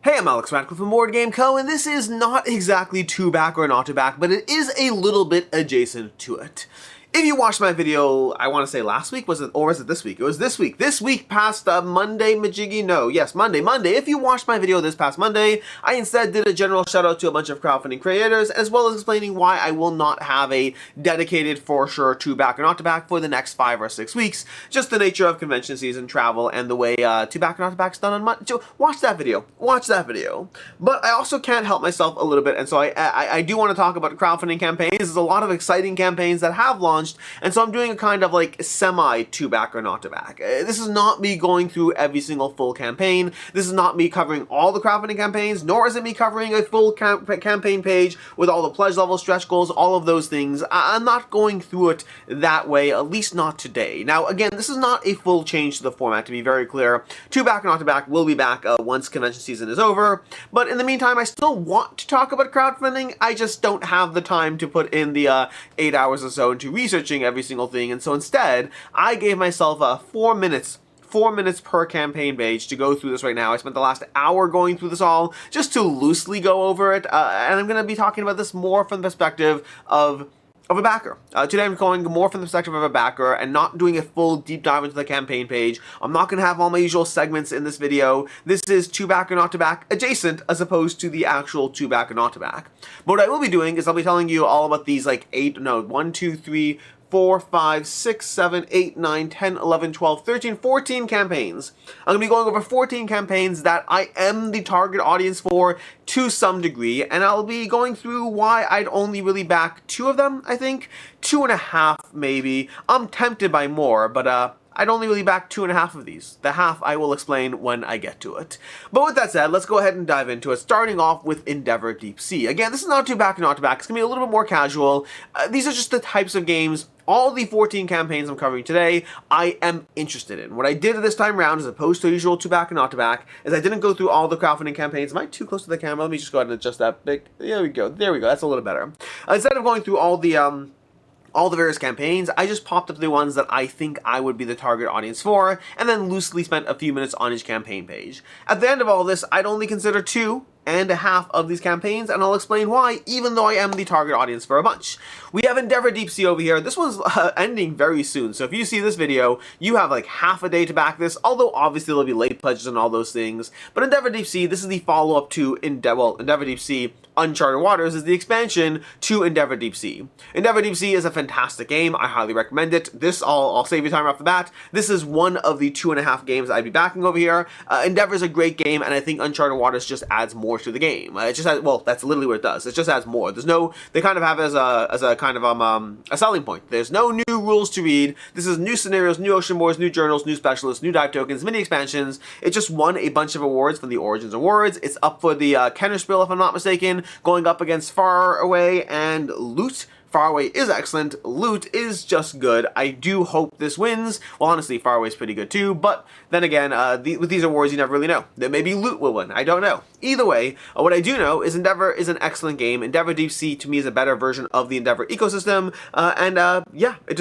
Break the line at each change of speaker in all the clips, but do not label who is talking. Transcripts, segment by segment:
Hey, I'm Alex Radcliffe from Board Game Co., and this is not exactly two back or not to back, but it is a little bit adjacent to it. If you watched my video, I want to say last week, was it this week? It was this week. This week past Monday, Majiggy? No, yes, Monday. If you watched my video this past Monday, I instead did a general shout out to a bunch of crowdfunding creators, as well as explaining why I will not have a dedicated for sure two back or not to back for the next 5 or 6 weeks. Just the nature of convention season, travel, and the way two back or not to back's done on Monday. So watch that video. But I also can't help myself a little bit, and so I do want to talk about crowdfunding campaigns. There's a lot of exciting campaigns that have launched, and so I'm doing a kind of like semi two back or not to back. This is not me going through every single full campaign. This is not me covering all the crowdfunding campaigns, nor is it me covering a full campaign page with all the pledge levels, stretch goals, all of those things. I'm not going through it that way, at least not today. Now, again, this is not a full change to the format, to be very clear. Two back or not to back will be back once convention season is over, but in the meantime, I still want to talk about crowdfunding. I just don't have the time to put in the 8 hours or so into researching every single thing, and so instead I gave myself 4 minutes per campaign page to go through this right now. I spent the last hour going through this all just to loosely go over it, and I'm going to be talking about this more from the perspective of a backer. Today I'm going more from the perspective of a backer and not doing a full deep dive into the campaign page. I'm not going to have all my usual segments in this video. This is two back or not to back adjacent as opposed to the actual two back or not to back. But what I will be doing is I'll be telling you all about these 1, 2, 3, 4, 5, 6, 7, 8, 9, 10, 11, 12, 13, 14 campaigns. I'm going to be going over 14 campaigns that I am the target audience for to some degree, and I'll be going through why I'd only really back 2 of them, I think. 2.5 maybe. I'm tempted by more, but I'd only really back 2.5 of these. The half I will explain when I get to it. But with that said, let's go ahead and dive into it, starting off with Endeavor Deep Sea. Again, this is not two back or not to back. It's going to be a little bit more casual. These are just the types of games. All the 14 campaigns I'm covering today, I am interested in. What I did this time around, as opposed to usual two back and not to back, is I didn't go through all the crowdfunding campaigns. Am I too close to the camera? Let me just go ahead and adjust that big. There we go. That's a little better. Instead of going through all the various campaigns, I just popped up the ones that I think I would be the target audience for, and then loosely spent a few minutes on each campaign page. At the end of all this, I'd only consider 2.5 of these campaigns, and I'll explain why, even though I am the target audience for a bunch. We have Endeavor Deep Sea over here. This one's ending very soon, so if you see this video, you have like half a day to back this, although obviously there'll be late pledges and all those things. But Endeavor Deep Sea, this is the follow-up to Endeavor Deep Sea Uncharted Waters is the expansion to Endeavor Deep Sea. Endeavor Deep Sea is a fantastic game. I highly recommend it. This, I'll save you time off the bat. This is one of the 2.5 games I'd be backing over here. Endeavor is a great game, and I think Uncharted Waters just adds more to the game. It just has, well, that's literally what it does. It just adds more. There's no, they kind of have as a kind of a selling point. There's no new rules to read. This is new scenarios, new ocean boards, new journals, new specialists, new dive tokens, mini expansions. It just won a bunch of awards from the Origins Awards. It's up for the Kennerspiel, if I'm not mistaken, going up against Far Away and Loot. Far Away is excellent, Loot is just good. I do hope this wins. Well, honestly, Far Away is pretty good too, but then again, with these awards, you never really know. Then maybe Loot will win, I don't know. Either way, what I do know is Endeavor is an excellent game. Endeavor Deep Sea, to me, is a better version of the Endeavor ecosystem, yeah, it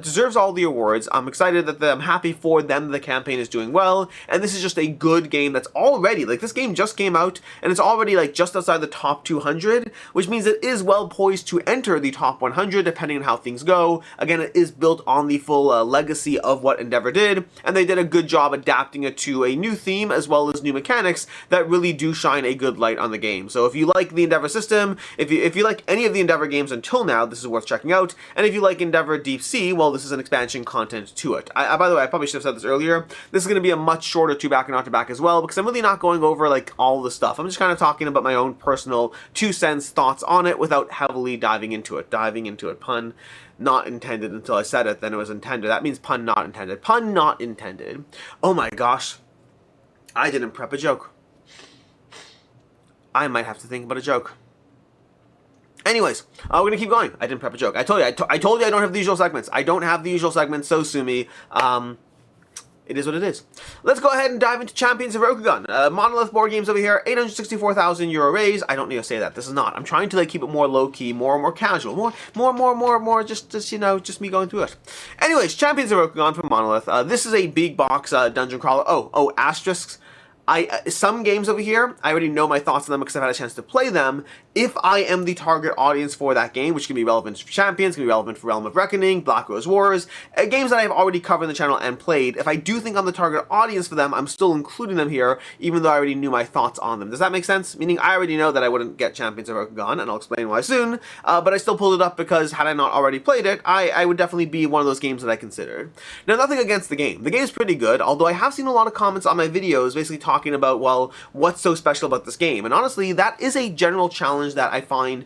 deserves all the awards. I'm excited that I'm happy for them, the campaign is doing well, and this is just a good game that's already, this game just came out, and it's already, just outside the top 200, which means it is well poised to enter the top 100, depending on how things go. Again, it is built on the full legacy of what Endeavor did, and they did a good job adapting it to a new theme as well as new mechanics that really do shine a good light on the game. So if you like the Endeavor system, if you like any of the Endeavor games until now, this is worth checking out. And if you like Endeavor Deep Sea, well, this is an expansion content to it. By the way, I probably should have said this earlier. This is going to be a much shorter two back and not to back as well, because I'm really not going over all the stuff. I'm just kind of talking about my own personal 2 cents thoughts on it without heavily diving into it. Pun not intended until I said it, then it was intended. That means pun not intended. Pun not intended. Oh my gosh. I didn't prep a joke. I might have to think about a joke. Anyways, we're gonna keep going. I didn't prep a joke. I told you I don't have the usual segments. I don't have the usual segments, so sue me. It is what it is. Let's go ahead and dive into Champions of Rokugan. Monolith board games over here, 864,000 euro raise. I don't need to say that. This is not. I'm trying to keep it more low key, more casual, more just just me going through it. Anyways, Champions of Rokugan from Monolith. This is a big box dungeon crawler. Oh, asterisks. Some games over here, I already know my thoughts on them because I've had a chance to play them. If I am the target audience for that game, which can be relevant for Champions, can be relevant for Realm of Reckoning, Black Rose Wars, games that I've already covered in the channel and played, if I do think I'm the target audience for them, I'm still including them here, even though I already knew my thoughts on them. Does that make sense? Meaning I already know that I wouldn't get Champions of Rokugan, and I'll explain why soon, but I still pulled it up because had I not already played it, I would definitely be one of those games that I considered. Now, nothing against the game. The game's pretty good, although I have seen a lot of comments on my videos basically talking about, well, what's so special about this game? And honestly, that is a general challenge that I find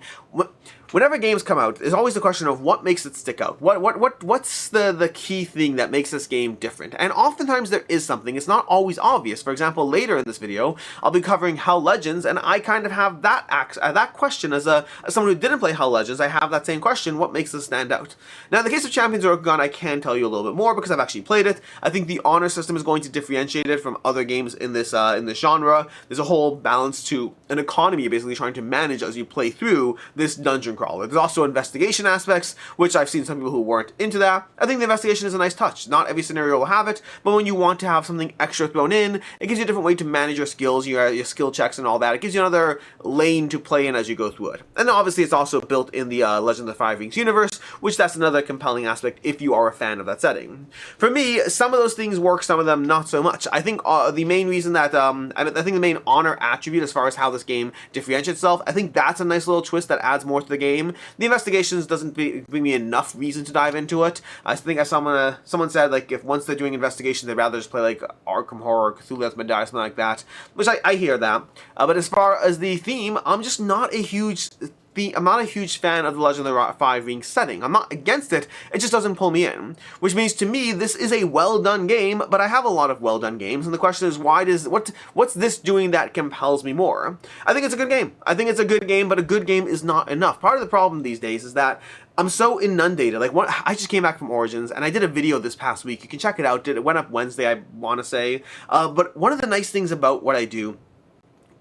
whenever games come out. There's always the question of what makes it stick out. What's the key thing that makes this game different? And oftentimes there is something. It's not always obvious. For example, later in this video, I'll be covering Hell Legends, and I kind of have that question as someone who didn't play Hell Legends. I have that same question: what makes this stand out? Now, in the case of Champions of Rokugan, I can tell you a little bit more because I've actually played it. I think the honor system is going to differentiate it from other games in this genre. There's a whole balance to an economy you're basically trying to manage as you play through this dungeon crawler. There's also investigation aspects, which I've seen some people who weren't into that. I think the investigation is a nice touch. Not every scenario will have it, but when you want to have something extra thrown in, it gives you a different way to manage your skills, your skill checks and all that. It gives you another lane to play in as you go through it. And obviously it's also built in the Legend of the Five Rings universe, which that's another compelling aspect if you are a fan of that setting. For me, some of those things work, some of them not so much. I think the main reason that, I think the main honor attribute as far as how this game differentiates itself, I think that's a nice little twist that adds more to the game. The investigations doesn't bring me enough reason to dive into it. I think as someone said, like, if once they're doing investigations, they'd rather just play like Arkham Horror, Cthulhu Death May Die, something like that, which I hear that. But as far as the theme, I'm just not a huge fan of the Legend of the Five Rings setting. I'm not against it, it just doesn't pull me in. Which means to me, this is a well-done game, but I have a lot of well-done games, and the question is, what's this doing that compels me more? I think it's a good game. I think it's a good game, but a good game is not enough. Part of the problem these days is that I'm so inundated. Like, I just came back from Origins, and I did a video this past week. You can check it out. It went up Wednesday, I want to say. But one of the nice things about what I do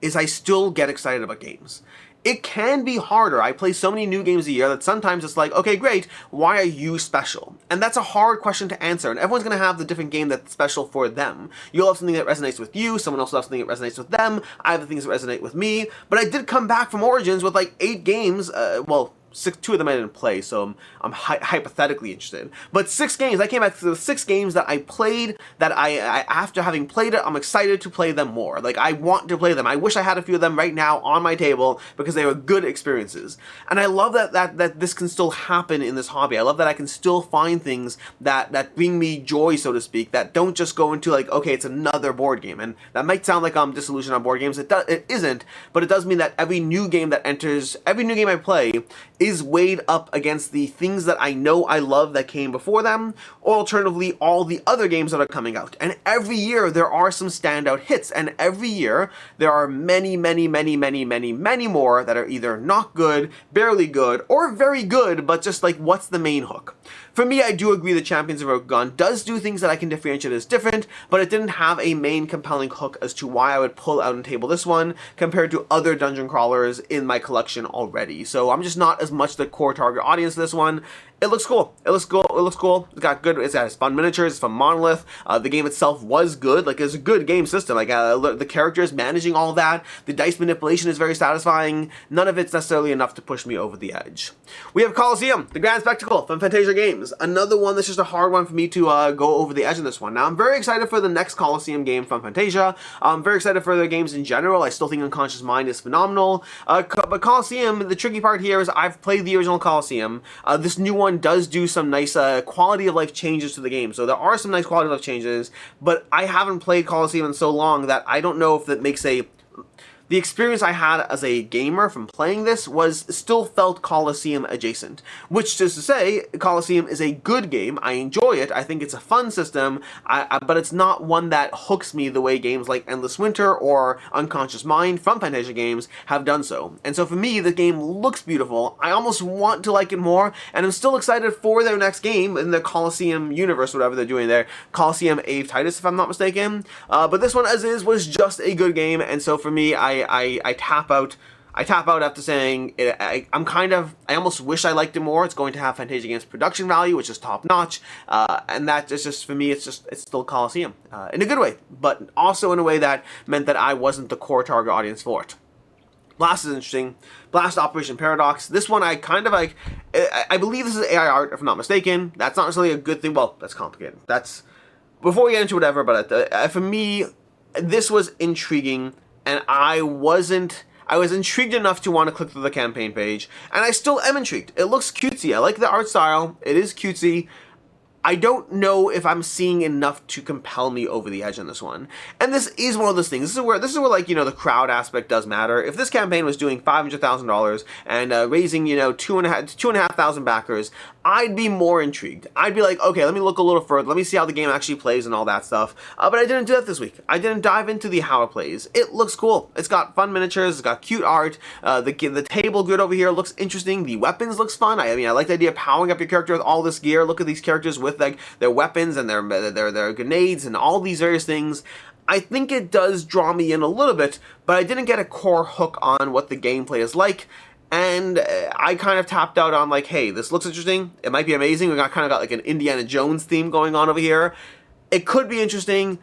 is I still get excited about games. It can be harder. I play so many new games a year that sometimes it's like, okay, great, why are you special? And that's a hard question to answer, and everyone's going to have the different game that's special for them. You'll have something that resonates with you, someone else will have something that resonates with them, I have the things that resonate with me, but I did come back from Origins with like 8 games, well, 2 of them I didn't play, so I'm hypothetically interested. But 6 games, I came back to 6 games that I played, that I after having played it, I'm excited to play them more. Like, I want to play them. I wish I had a few of them right now on my table because they were good experiences. And I love that this can still happen in this hobby. I love that I can still find things that bring me joy, so to speak, that don't just go into like, okay, it's another board game. And that might sound like I'm disillusioned on board games. It isn't, but it does mean that every new game that enters, every new game I play is weighed up against the things that I know I love that came before them, or alternatively, all the other games that are coming out. And every year, there are some standout hits, and every year, there are many, many, many, many, many, many more that are either not good, barely good, or very good, but just like, what's the main hook? For me, I do agree that Champions of Rokugan does do things that I can differentiate as different, but it didn't have a main compelling hook as to why I would pull out and table this one compared to other dungeon crawlers in my collection already. So I'm just not as much the core target audience for this one. It looks cool. It looks cool. It looks cool. It's got good. It has fun miniatures. It's from Monolith. The game itself was good. Like, it's a good game system. Like, the characters managing all that. The dice manipulation is very satisfying. None of it's necessarily enough to push me over the edge. We have Colosseum, the Grand Spectacle from Fantasia Games. Another one that's just a hard one for me to go over the edge in this one. Now, I'm very excited for the next Colosseum game from Fantasia. I'm very excited for their games in general. I still think Unconscious Mind is phenomenal. But Colosseum, the tricky part here is I've played the original Colosseum. This new one does do some nice quality of life changes to the game. So there are some nice quality of life changes, but I haven't played Colosseum in so long that I don't know if that makes the experience I had as a gamer from playing this still felt Colosseum adjacent. Which is to say, Colosseum is a good game. I enjoy it. I think it's a fun system, but it's not one that hooks me the way games like Endless Winter or Unconscious Mind from Fantasia Games have done so. And so for me, the game looks beautiful. I almost want to like it more, and I'm still excited for their next game in the Colosseum universe, whatever they're doing there. Colosseum Ave Titus, if I'm not mistaken. But this one, as is, was just a good game, and so for me, I tap out I tap out after saying I almost wish I liked it more. It's going to have Fantasia Games production value, which is top notch, and that is just, for me, it's still Colosseum in a good way, but also in a way that meant that I wasn't the core target audience for it. Blast is interesting. Blast Operation Paradox. This one I kind of like. I believe this is AI art, if I'm not mistaken. That's not necessarily a good thing. Well, that's complicated. That's before we get into whatever. But for me, this was intriguing, and I was intrigued enough to want to click through the campaign page, and I still am intrigued. It looks cutesy. I like the art style. It is cutesy. I don't know if I'm seeing enough to compel me over the edge on this one. And this is one of those things. This is where like, you know, the crowd aspect does matter. If this campaign was doing $500,000 and raising, you know, 2,500 backers, I'd be more intrigued. I'd be like, okay, let me look a little further. Let me see how the game actually plays and all that stuff. But I didn't do that this week. I didn't dive into the how it plays. It looks cool. It's got fun miniatures. It's got cute art. The table grid over here looks interesting. The weapons looks fun. I mean, I like the idea of powering up your character with all this gear. Look at these characters with like their weapons and their grenades and all these various things. I think it does draw me in a little bit, but I didn't get a core hook on what the gameplay is like. And I kind of tapped out on like, hey, this looks interesting. It might be amazing. We kind of got like an Indiana Jones theme going on over here. It could be interesting.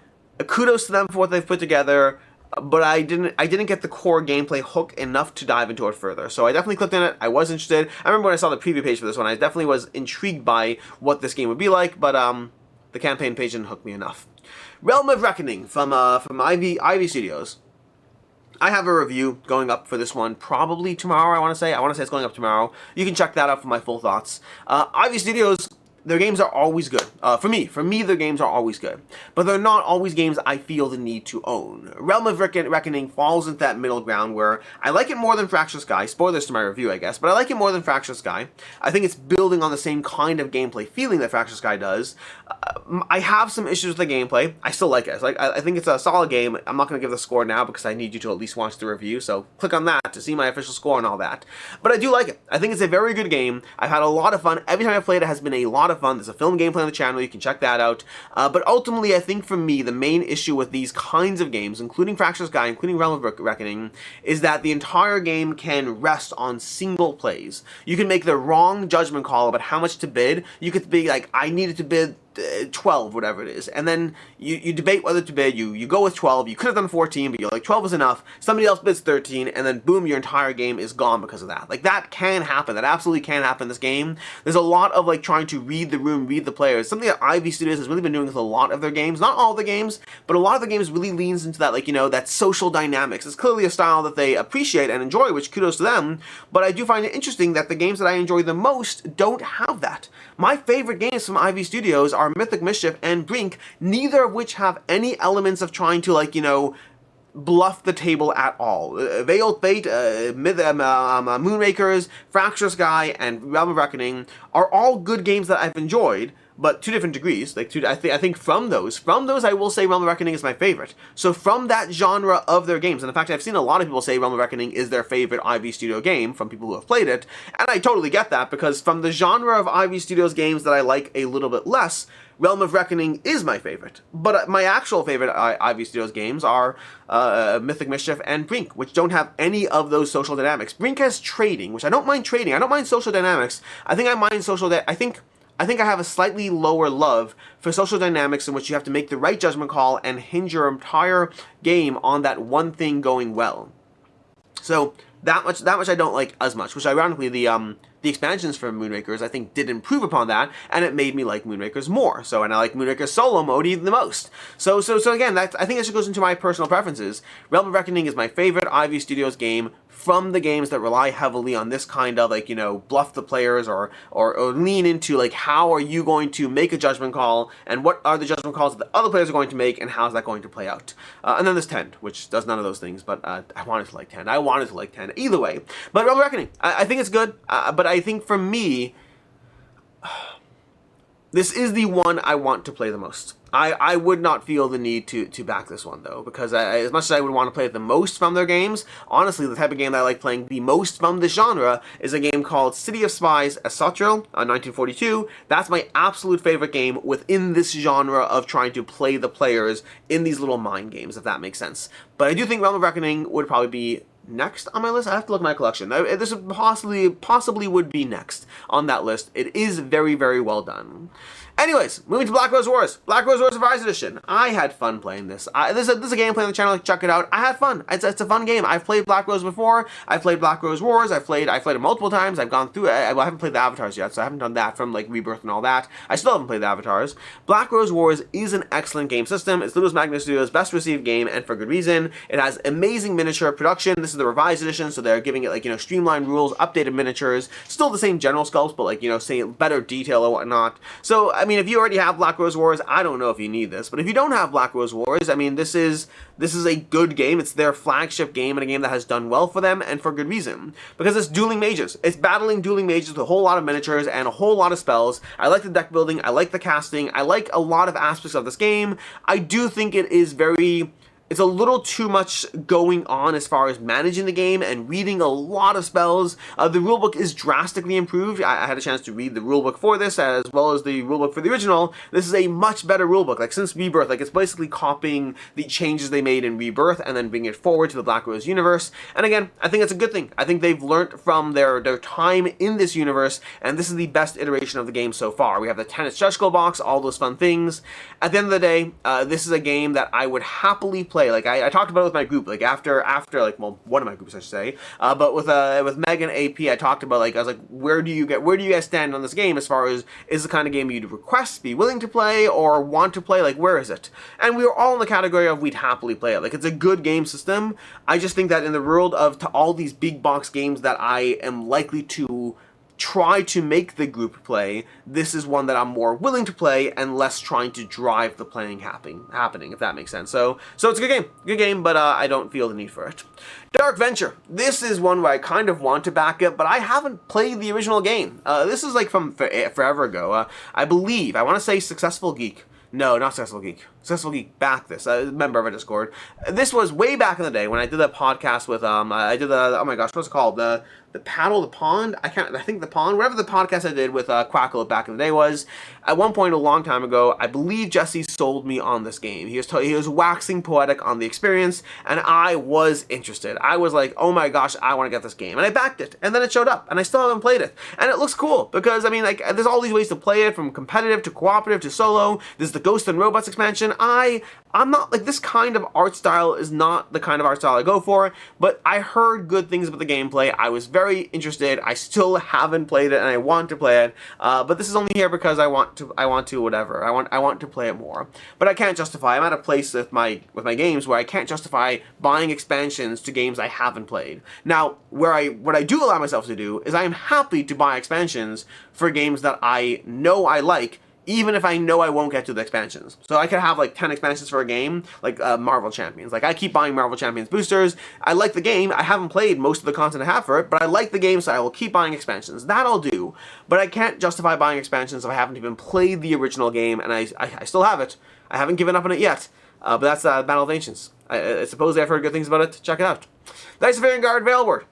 Kudos to them for what they've put together. But I didn't get the core gameplay hook enough to dive into it further. So I definitely clicked on it. I was interested. I remember when I saw the preview page for this one, I definitely was intrigued by what this game would be like. But the campaign page didn't hook me enough. Realm of Reckoning from Ivy Studios. I have a review going up for this one probably tomorrow, I want to say it's going up tomorrow. You can check that out for my full thoughts. Ivy Studios, their games are always good. For me, their games are always good. But they're not always games I feel the need to own. Realm of Reckoning falls into that middle ground where I like it more than Fractious Sky. Spoilers to my review, I guess. But I like it more than Fractious Sky. I think it's building on the same kind of gameplay feeling that Fractious Sky does. I have some issues with the gameplay. I still like it. I think it's a solid game. I'm not going to give the score now because I need you to at least watch the review. So click on that to see my official score and all that. But I do like it. I think it's a very good game. I've had a lot of fun. Every time I've played it has been a lot of fun. There's a film gameplay on the channel. You can check that out. But ultimately, I think for me, the main issue with these kinds of games, including Fractious Sky, including Realm of Reckoning, is that the entire game can rest on single plays. You can make the wrong judgment call about how much to bid. You could be like, I needed to bid 12, whatever it is, and then you debate whether to bid. You go with 12. You could have done 14, but you're like 12 is enough. Somebody else bids 13, and then boom, your entire game is gone because of that. Like, that can happen. That absolutely can happen in this game. There's a lot of like trying to read the room, read the players. Something that Ivy Studios has really been doing with a lot of their games. Not all the games, but a lot of the games really leans into that, like, you know, that social dynamics. It's clearly a style that they appreciate and enjoy, which kudos to them. But I do find it interesting that the games that I enjoy the most don't have that. My favorite games from Ivy Studios are Mythic Mischief and Brink, neither of which have any elements of trying to, like, you know, bluff the table at all. Veiled Fate, Moonrakers, Fractious Sky, and Realm of Reckoning are all good games that I've enjoyed, but to different degrees. Like, I think from those, I will say Realm of Reckoning is my favorite. So from that genre of their games, and in fact, I've seen a lot of people say Realm of Reckoning is their favorite Ivy Studio game from people who have played it, and I totally get that, because from the genre of Ivy Studios games that I like a little bit less, Realm of Reckoning is my favorite. But my actual favorite Ivy Studios games are Mythic Mischief and Brink, which don't have any of those social dynamics. Brink has trading, which I don't mind trading. I don't mind social dynamics. I think I mind social... I think I have a slightly lower love for social dynamics in which you have to make the right judgment call and hinge your entire game on that one thing going well. So that much I don't like as much, which ironically the expansions for Moonrakers I think did improve upon that, and it made me like Moonrakers more. So, and I like Moonrakers solo mode even the most. So again, I think it just goes into my personal preferences. Realm of Reckoning is my favorite Ivy Studios game from the games that rely heavily on this kind of, like, you know, bluff the players or lean into, like, how are you going to make a judgment call, and what are the judgment calls that the other players are going to make, and how's that going to play out. And then there's 10, which does none of those things, but I wanted to like 10. I wanted to like 10. Either way. But Realm of Reckoning, I think it's good, but I think for me, this is the one I want to play the most. I would not feel the need to back this one, though, because as much as I would want to play it the most from their games, honestly, the type of game that I like playing the most from this genre is a game called City of Spies Asotro, 1942. That's my absolute favorite game within this genre of trying to play the players in these little mind games, if that makes sense. But I do think Realm of Reckoning would probably be next on my list. I have to look at my collection. This possibly would be next on that list. It is very, very well done. Anyways, moving to Black Rose Wars. Black Rose Wars Revised Edition. I had fun playing this. This is a gameplay on the channel. Check it out. I had fun. It's a fun game. I've played Black Rose before. I've played Black Rose Wars. I've played it multiple times. I've gone through it. I haven't played the avatars yet, so I haven't done that from like Rebirth and all that. I still haven't played the avatars. Black Rose Wars is an excellent game system. It's Ludus Magnus Studios' best received game, and for good reason. It has amazing miniature production. This is the revised edition, so they're giving it like, streamlined rules, updated miniatures, still the same general sculpts, but like, say better detail or whatnot. So, I mean, if you already have Black Rose Wars, I don't know if you need this, but if you don't have Black Rose Wars, I mean, this is a good game. It's their flagship game and a game that has done well for them, and for good reason. Because it's dueling mages. It's battling dueling mages with a whole lot of miniatures and a whole lot of spells. I like the deck building. I like the casting. I like a lot of aspects of this game. I do think it is it's a little too much going on as far as managing the game and reading a lot of spells. The rulebook is drastically improved. I had a chance to read the rulebook for this as well as the rulebook for the original. This is a much better rulebook. Like since Rebirth, like it's basically copying the changes they made in Rebirth and then bringing it forward to the Black Rose universe. And again, I think it's a good thing. I think they've learned from their time in this universe, and this is the best iteration of the game so far. We have the tennis stretch goal box, all those fun things. At the end of the day, this is a game that I would happily play. Like I talked about it with my group, like after like, well, one of my groups I should say, but with Meg and AP, I talked about like, I was like, where do you guys stand on this game as far as is the kind of game you'd request, be willing to play, or want to play? Like, where is it? And we were all in the category of we'd happily play it. Like, it's a good game system. I just think that in the world of all these big box games that I am likely to try to make the group play, this is one that I'm more willing to play and less trying to drive the playing happening, if that makes sense. So it's a good game, but I don't feel the need for it. Dark Venture. This is one where I kind of want to back it, but I haven't played the original game. This is like from forever ago. I believe, I want to say Successful Geek. No, not Successful Geek. Successful Geek backed this. A member of our Discord. This was way back in the day when I did that podcast with I did the, oh my gosh, what's it called? The Paddle the Pond? I think the Pond, whatever the podcast I did with Quackle back in the day was. At one point a long time ago, I believe Jesse sold me on this game. He was waxing poetic on the experience, and I was interested. I was like, oh my gosh, I want to get this game. And I backed it, and then it showed up, and I still haven't played it. And it looks cool, because, I mean, like, there's all these ways to play it, from competitive to cooperative to solo. There's the Ghosts and Robots expansion. I'm not, like, this kind of art style is not the kind of art style I go for, but I heard good things about the gameplay. I was very interested. I still haven't played it, and I want to play it, but this is only here because I want to whatever. I want to play it more. But I can't justify, I'm at a place with my games where I can't justify buying expansions to games I haven't played. Now, what I do allow myself to do is I am happy to buy expansions for games that I know I like, even if I know I won't get to the expansions. So I could have like 10 expansions for a game, like Marvel Champions. Like I keep buying Marvel Champions boosters. I like the game. I haven't played most of the content I have for it, but I like the game, so I will keep buying expansions. That I'll do. But I can't justify buying expansions if I haven't even played the original game, and I still have it. I haven't given up on it yet. But that's Battle of Ancients. I suppose I've heard good things about it. Check it out. The Isofarian Guard Veilward.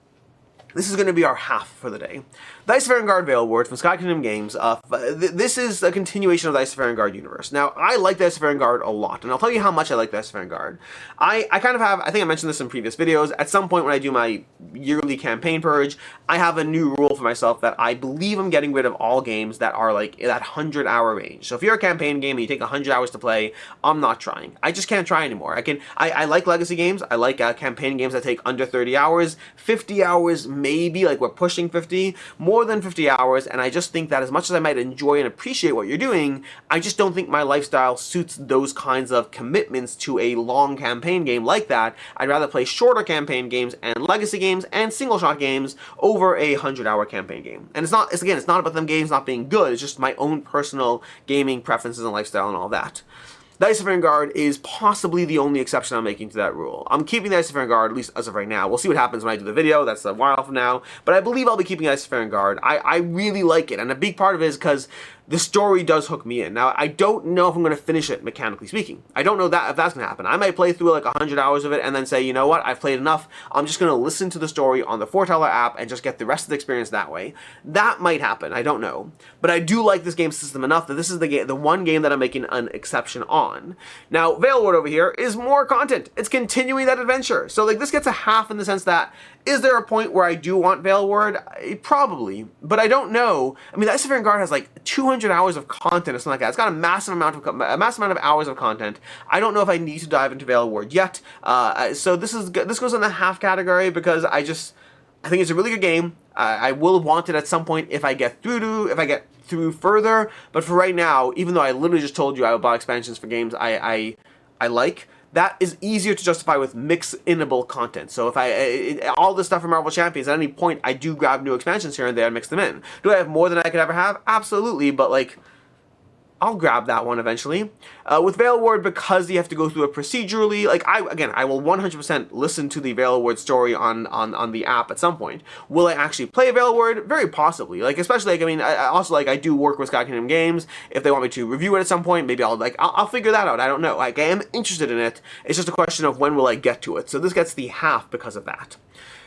This is going to be our half for the day. The Isofarian Guard Veilward from Sky Kingdom Games. This is a continuation of the Isofarian Guard universe. Now, I like the Isofarian Guard a lot, and I'll tell you how much I like the Isofarian Guard. I kind of have, I think I mentioned this in previous videos, at some point when I do my yearly campaign purge, I have a new rule for myself that I believe I'm getting rid of all games that are like that 100-hour range. So if you're a campaign game and you take 100 hours to play, I'm not trying. I just can't try anymore. I like legacy games. I like campaign games that take under 30 hours. 50 hours maybe, like we're pushing 50. More than 50 hours, and I just think that as much as I might enjoy and appreciate what you're doing, I just don't think my lifestyle suits those kinds of commitments to a long campaign game like that. I'd rather play shorter campaign games and legacy games and single shot games over a 100-hour campaign game. And it's not about them games not being good, it's just my own personal gaming preferences and lifestyle and all that. The Isofarian Guard is possibly the only exception I'm making to that rule. I'm keeping the Isofarian Guard, at least as of right now. We'll see what happens when I do the video. That's a while from now. But I believe I'll be keeping the Isofarian Guard. I really like it. And a big part of it is because the story does hook me in. Now, I don't know if I'm going to finish it, mechanically speaking. I don't know if that's going to happen. I might play through like 100 hours of it and then say, you know what, I've played enough. I'm just going to listen to the story on the Foreteller app and just get the rest of the experience that way. That might happen. I don't know. But I do like this game system enough that this is the one game that I'm making an exception on. on. Now, Veilward over here is more content. It's continuing that adventure. So like this gets a half in the sense that, is there a point where I do want Veilward? Probably, but I don't know. I mean, the Isofarian Guard has like 200 hours of content or something like that. It's got a massive amount of hours of content. I don't know if I need to dive into Veilward yet. So this goes in the half category because I think it's a really good game. I will want it at some point if I get through further. But for right now, even though I literally just told you I would buy expansions for games I like, that is easier to justify with mix-inable content. So if all this stuff from Marvel Champions, at any point I do grab new expansions here and there and mix them in. Do I have more than I could ever have? Absolutely, but like, I'll grab that one eventually. With Veilward, because you have to go through it procedurally, like I will 100% listen to the Veilward story on the app at some point. Will I actually play Veilward? Very possibly. Like especially like I do work with Sky Kingdom Games. If they want me to review it at some point, maybe I'll figure that out. I don't know. Like I am interested in it. It's just a question of when will I get to it. So this gets the half because of that.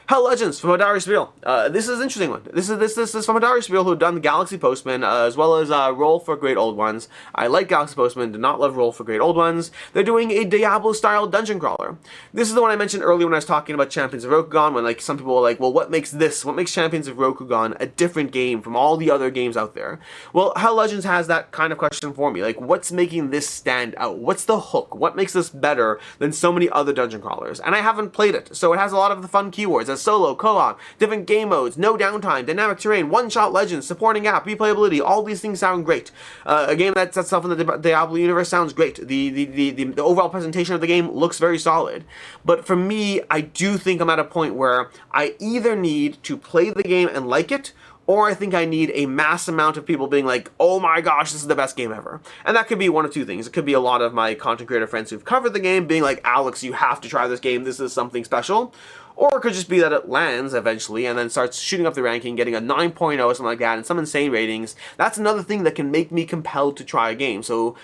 Hell Legends from Adari Spiel. This is an interesting one. This is from Adari Spiel, who have done the Galaxy Postman, as well as Roll for Great Old Ones. I like Galaxy Postman, did not love Roll for Great Old Ones. They're doing a Diablo-style dungeon crawler. This is the one I mentioned earlier when I was talking about Champions of Rokugan, when like some people were like, well, what makes Champions of Rokugan a different game from all the other games out there? Well, Hell Legends has that kind of question for me. Like, what's making this stand out? What's the hook? What makes this better than so many other dungeon crawlers? And I haven't played it, so it has a lot of the fun keywords. Solo, co-op, different game modes, no downtime, dynamic terrain, one-shot legends, supporting app, replayability, all these things sound great. A game that sets itself in the Diablo universe sounds great. The overall presentation of the game looks very solid. But for me, I do think I'm at a point where I either need to play the game and like it, or I think I need a mass amount of people being like, oh my gosh, this is the best game ever. And that could be one of two things. It could be a lot of my content creator friends who've covered the game being like, Alex, you have to try this game, this is something special. Or it could just be that it lands eventually and then starts shooting up the ranking, getting a 9.0 or something like that, and some insane ratings. That's another thing that can make me compelled to try a game. So,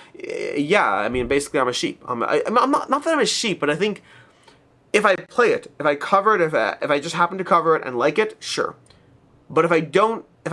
yeah, I mean, basically I'm a sheep. I'm not that I'm a sheep, but I think if I play it, if I cover it, if I just happen to cover it and like it, sure. But if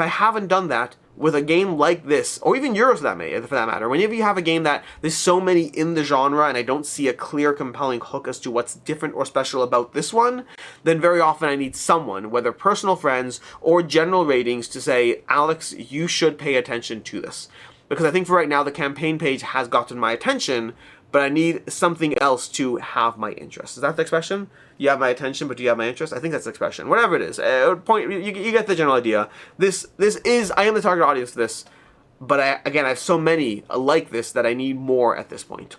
I haven't done that with a game like this, or even Euros for that matter, whenever you have a game that there's so many in the genre and I don't see a clear, compelling hook as to what's different or special about this one, then very often I need someone, whether personal friends or general ratings, to say, Alex, you should pay attention to this. Because I think for right now, the campaign page has gotten my attention, but I need something else to have my interest. Is that the expression? You have my attention, but do you have my interest? I think that's the expression. Whatever it is. You get the general idea. I am the target audience for this, but I have so many like this that I need more at this point.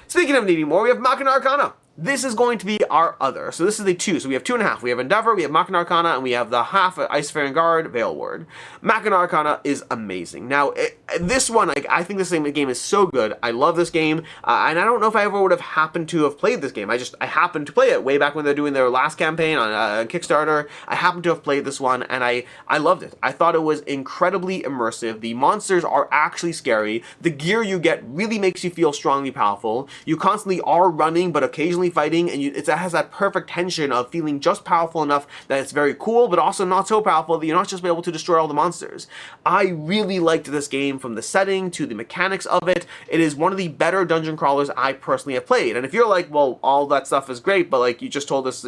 Speaking of needing more, we have Machina Arcana. This is going to be our other. So this is the 2. So we have 2.5. We have Endeavor, we have Machina Arcana, and we have the half Isofarian Guard, Veilward. Machina Arcana is amazing. Now, this one, I think this game is so good. I love this game, and I don't know if I ever would have happened to have played this game. I happened to play it way back when they were doing their last campaign on Kickstarter. I happened to have played this one, and I loved it. I thought it was incredibly immersive. The monsters are actually scary. The gear you get really makes you feel strongly powerful. You constantly are running, but occasionally fighting, and it has that perfect tension of feeling just powerful enough that it's very cool, but also not so powerful that you're not just able to destroy all the monsters. I really liked this game from the setting to the mechanics of it. It is one of the better dungeon crawlers I personally have played. And if you're like, well, all that stuff is great, but like you just told us,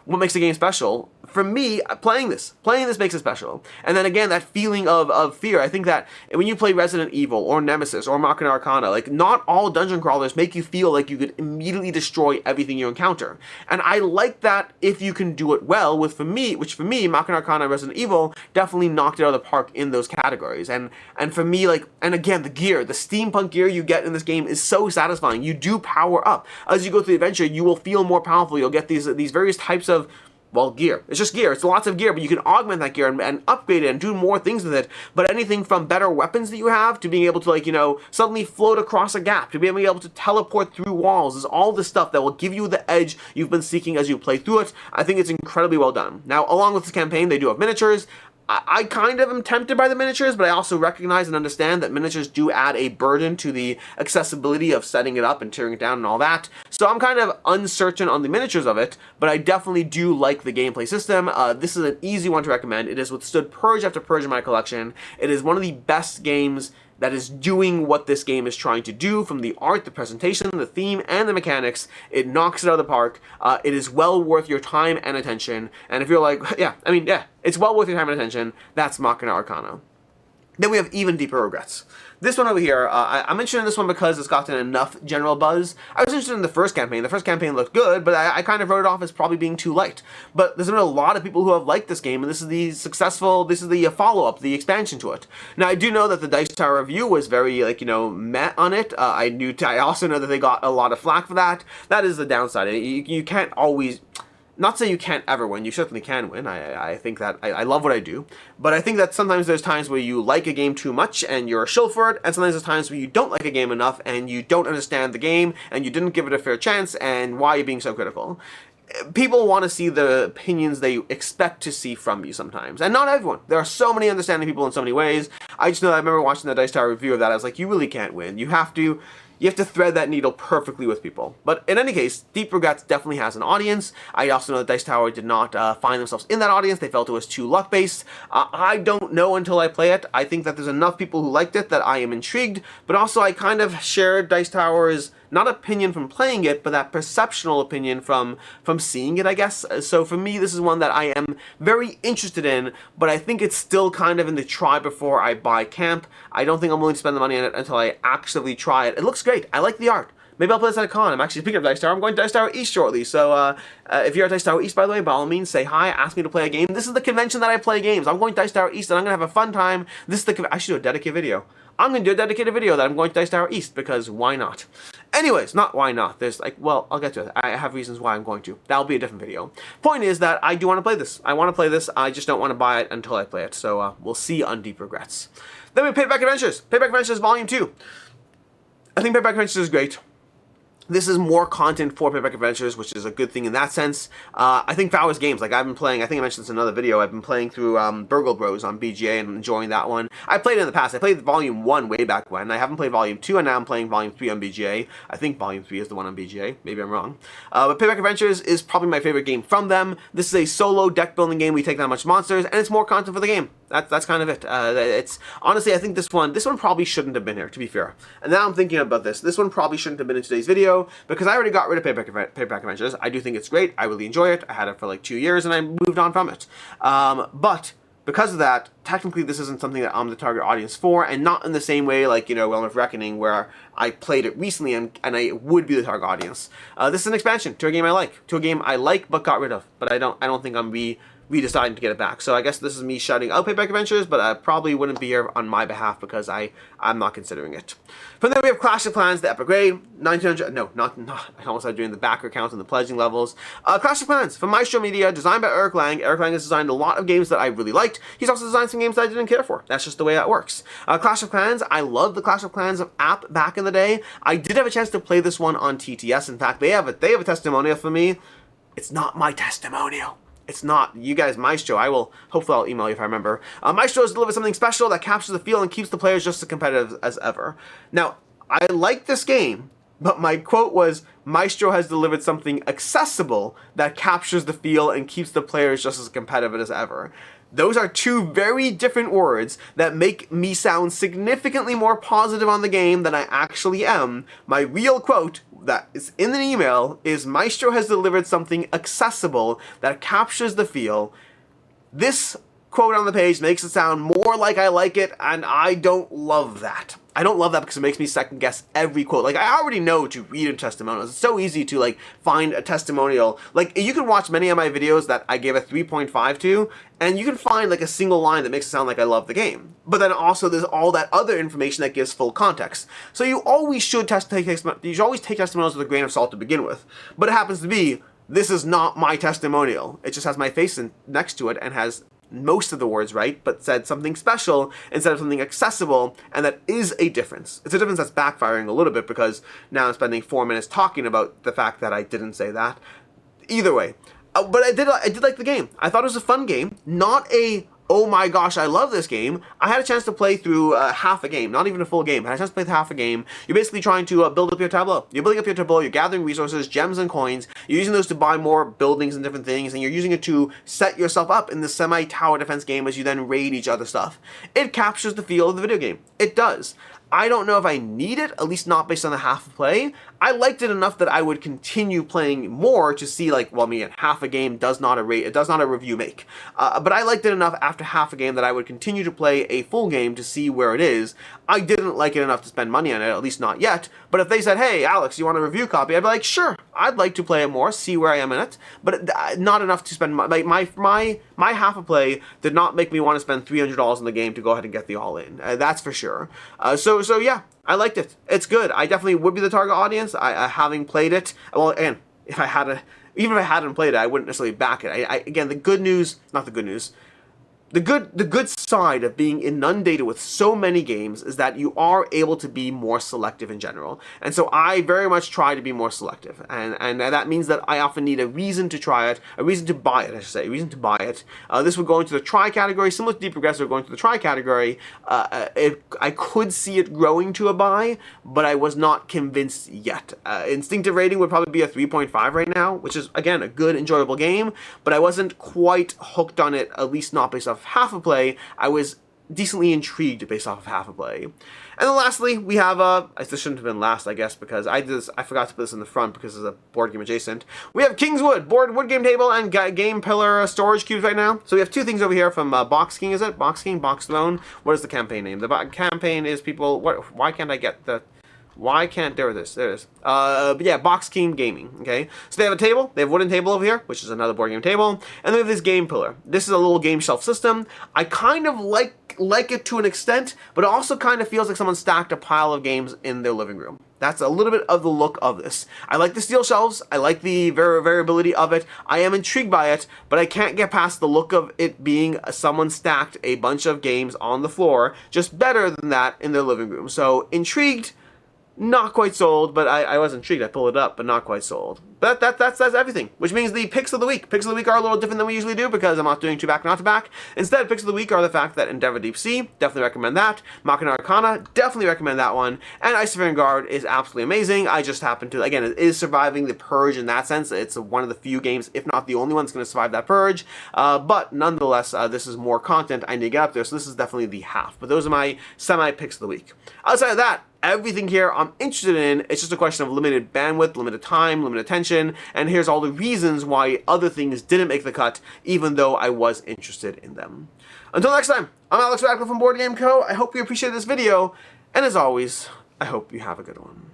what makes the game special? For me, playing this makes it special. And then again, that feeling of fear. I think that when you play Resident Evil or Nemesis or Machina Arcana, like not all dungeon crawlers make you feel like you could immediately destroy everything you encounter. And I like that if you can do it well, which for me, Machina Arcana and Resident Evil definitely knocked it out of the park in those categories. And for me, and again, the gear, the steampunk gear you get in this game is so satisfying. You do power up. As you go through the adventure, you will feel more powerful. You'll get these various types of gear. It's just gear. It's lots of gear, but you can augment that gear and upgrade it and do more things with it. But anything from better weapons that you have to being able to, suddenly float across a gap, to being able to teleport through walls, is all the stuff that will give you the edge you've been seeking as you play through it. I think it's incredibly well done. Now, along with this campaign, they do have miniatures. I kind of am tempted by the miniatures, but I also recognize and understand that miniatures do add a burden to the accessibility of setting it up and tearing it down and all that. So I'm kind of uncertain on the miniatures of it, but I definitely do like the gameplay system. This is an easy one to recommend. It has withstood purge after purge in my collection. It is one of the best games that is doing what this game is trying to do, from the art, the presentation, the theme, and the mechanics. It knocks it out of the park. It is well worth your time and attention. And if you're like, yeah, it's well worth your time and attention, that's Machina Arcana. Then we have Even Deeper Regrets. This one over here, I'm interested in this one because it's gotten enough general buzz. I was interested in the first campaign. The first campaign looked good, but I kind of wrote it off as probably being too light. But there's been a lot of people who have liked this game, and this is the follow-up, the expansion to it. Now, I do know that the Dice Tower review was very, meh on it. I also know that they got a lot of flack for that. That is the downside. You can't always... Not saying you can't ever win, you certainly can win. I think that, I love what I do, but I think that sometimes there's times where you like a game too much and you're a shill for it, and sometimes there's times where you don't like a game enough and you don't understand the game and you didn't give it a fair chance, and why are you being so critical? People want to see the opinions they expect to see from you sometimes, and not everyone. There are so many understanding people in so many ways. I just know that I remember watching the Dice Tower review of that, I was like, you really can't win. You have to thread that needle perfectly with people. But in any case, Deep Regrets definitely has an audience. I also know that Dice Tower did not find themselves in that audience. They felt it was too luck-based. I don't know until I play it. I think that there's enough people who liked it that I am intrigued, but also I kind of shared Dice Tower's, not opinion from playing it, but that perceptional opinion from seeing it, I guess. So for me, this is one that I am very interested in, but I think it's still kind of in the try before I buy camp. I don't think I'm willing to spend the money on it until I actively try it. It looks great. I like the art. Maybe I'll play this at a con. I'm actually, speaking of Dice Tower, I'm going to Dice Tower East shortly. So if you're at Dice Tower East, by the way, by all means, say hi, ask me to play a game. This is the convention that I play games. I'm going to Dice Tower East and I'm going to have a fun time. I should do a dedicated video. I'm going to do a dedicated video that I'm going to Dice Tower East, because why not? Anyways, not why not. There's I'll get to it. I have reasons why I'm going to. That'll be a different video. Point is that I do want to play this. I want to play this. I just don't want to buy it until I play it. So we'll see on Deep Regrets. Then we have Paperback Adventures. Paperback Adventures Volume 2. I think Paperback Adventures is great. This is more content for Paperback Adventures, which is a good thing in that sense. I think Fowler's games, I've been playing, I think I mentioned this in another video, I've been playing through Burgle Bros on BGA and enjoying that one. I played it in the past. I played Volume 1 way back when. I haven't played Volume 2, and now I'm playing Volume 3 on BGA. I think Volume 3 is the one on BGA. Maybe I'm wrong. But Paperback Adventures is probably my favorite game from them. This is a solo deck building game. We take down a bunch of monsters, and it's more content for the game. That's kind of it. It's honestly, I think this one probably shouldn't have been here, to be fair. And now I'm thinking about this. This one probably shouldn't have been in today's video, because I already got rid of Paperback Adventures. I do think it's great. I really enjoy it. I had it for like 2 years, and I moved on from it. But because of that, technically this isn't something that I'm the target audience for, and not in the same way like, Realm of Reckoning, where I played it recently and I would be the target audience. This is an expansion to a game I like, but got rid of. But I don't think I'm deciding to get it back. So I guess this is me shouting out Paperback Adventures, but I probably wouldn't be here on my behalf because I'm not considering it. From there we have Clash of Clans, the Epic Raid, 1900, no, not, I almost started doing the backer count and the pledging levels. Clash of Clans from Maestro Media, designed by Eric Lang. Eric Lang has designed a lot of games that I really liked. He's also designed some games that I didn't care for. That's just the way that works. Clash of Clans, I love the Clash of Clans app back in the day. I did have a chance to play this one on TTS. In fact, they have a testimonial for me. It's not my testimonial. It's not. You guys, Maestro, hopefully I'll email you if I remember. Maestro has delivered something special that captures the feel and keeps the players just as competitive as ever. Now, I like this game, but my quote was, Maestro has delivered something accessible that captures the feel and keeps the players just as competitive as ever. Those are two very different words that make me sound significantly more positive on the game than I actually am. My real quote that is in an email is, Maestro has delivered something accessible that captures the feel. This quote on the page makes it sound more like I like it, and I don't love that. I don't love that because it makes me second guess every quote. I already know to read in testimonials. It's so easy to find a testimonial. You can watch many of my videos that I gave a 3.5 to, and you can find a single line that makes it sound like I love the game. But then also there's all that other information that gives full context. So you always should take testimonials with a grain of salt to begin with. But it happens to be, this is not my testimonial. It just has my face next to it and has most of the words right, but said something special instead of something accessible, and that is a difference. It's a difference that's backfiring a little bit because now I'm spending 4 minutes talking about the fact that I didn't say that. Either way, but I did like the game. I thought it was a fun game, not a oh my gosh, I love this game. I had a chance to play through half a game, not even a full game. I had a chance to play through half a game. You're basically trying to build up your tableau. You're building up your tableau, you're gathering resources, gems and coins. You're using those to buy more buildings and different things, and you're using it to set yourself up in the semi-tower defense game as you then raid each other's stuff. It captures the feel of the video game. It does. I don't know if I need it, at least not based on the half of play. I liked it enough that I would continue playing more to see, like, well, I mean, half a game does not a review make. But I liked it enough after half a game that I would continue to play a full game to see where it is. I didn't like it enough to spend money on it, at least not yet. But if they said, hey, Alex, you want a review copy? I'd be like, sure, I'd like to play it more, see where I am in it. But not enough to spend, like, my half a play did not make me want to spend $300 on the game to go ahead and get the all-in. That's for sure. So yeah, I liked it. It's good. I definitely would be the target audience. I having played it. Well, again, even if I hadn't played it, I wouldn't necessarily back it. Again, the good news, not the good news. The good side of being inundated with so many games is that you are able to be more selective in general. And so I very much try to be more selective. And that means that I often need a reason to try it, a reason to buy it, I should say, a reason to buy it. This would go into the try category, similar to Deep Progressive going to the try category. I could see it growing to a buy, but I was not convinced yet. Instinctive rating would probably be a 3.5 right now, which is, again, a good, enjoyable game, but I wasn't quite hooked on it, at least not based off half a play. I was decently intrigued based off of half a play. And then lastly, we have this shouldn't have been last, I guess, because I forgot to put this in the front because it's a board game adjacent. We have Kingswood, wood game table, and GamePillar storage cubes right now. So we have two things over here from Box King, is it? Box King, Box Throne. What is the campaign name? The campaign is people, why can't I get the... Why can't, there it is, but yeah, Box King Gaming, okay? So they have a table, they have a wooden table over here, which is another board game table, and they have this GamePillar. This is a little game shelf system. I kind of like it to an extent, but it also kind of feels like someone stacked a pile of games in their living room. That's a little bit of the look of this. I like the steel shelves, I like the variability of it, I am intrigued by it, but I can't get past the look of it being someone stacked a bunch of games on the floor, just better than that in their living room. So, intrigued, not quite sold, but I was intrigued. I pulled it up, but not quite sold. But that's everything, which means the picks of the week. Picks of the week are a little different than we usually do because I'm not doing two back, not to back. Instead, picks of the week are the fact that Endeavor Deep Sea, definitely recommend that. Machina Arcana, definitely recommend that one. And Isofarian Guard is absolutely amazing. I just happen to, again, it is surviving the purge in that sense. It's one of the few games, if not the only one, that's going to survive that purge. But nonetheless, this is more content I need to get up there, so this is definitely the half. But those are my semi-picks of the week. Outside of that, everything here I'm interested in. It's just a question of limited bandwidth, limited time, limited attention, and here's all the reasons why other things didn't make the cut, even though I was interested in them. Until next time, I'm Alex Radcliffe from Board Game Co. I hope you appreciated this video, and as always, I hope you have a good one.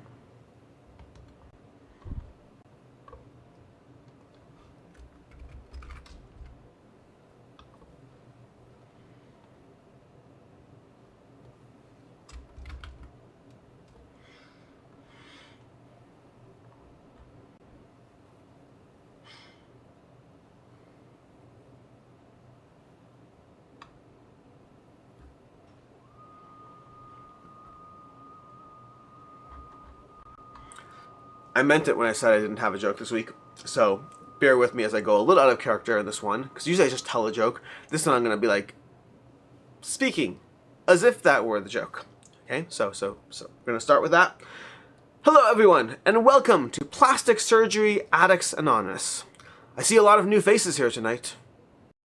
I meant it when I said I didn't have a joke this week, so bear with me as I go a little out of character in this one, because usually I just tell a joke. This one I'm going to be like, speaking as if that were the joke. Okay, so we're going to start with that. Hello everyone, and welcome to Plastic Surgery Addicts Anonymous. I see a lot of new faces here tonight.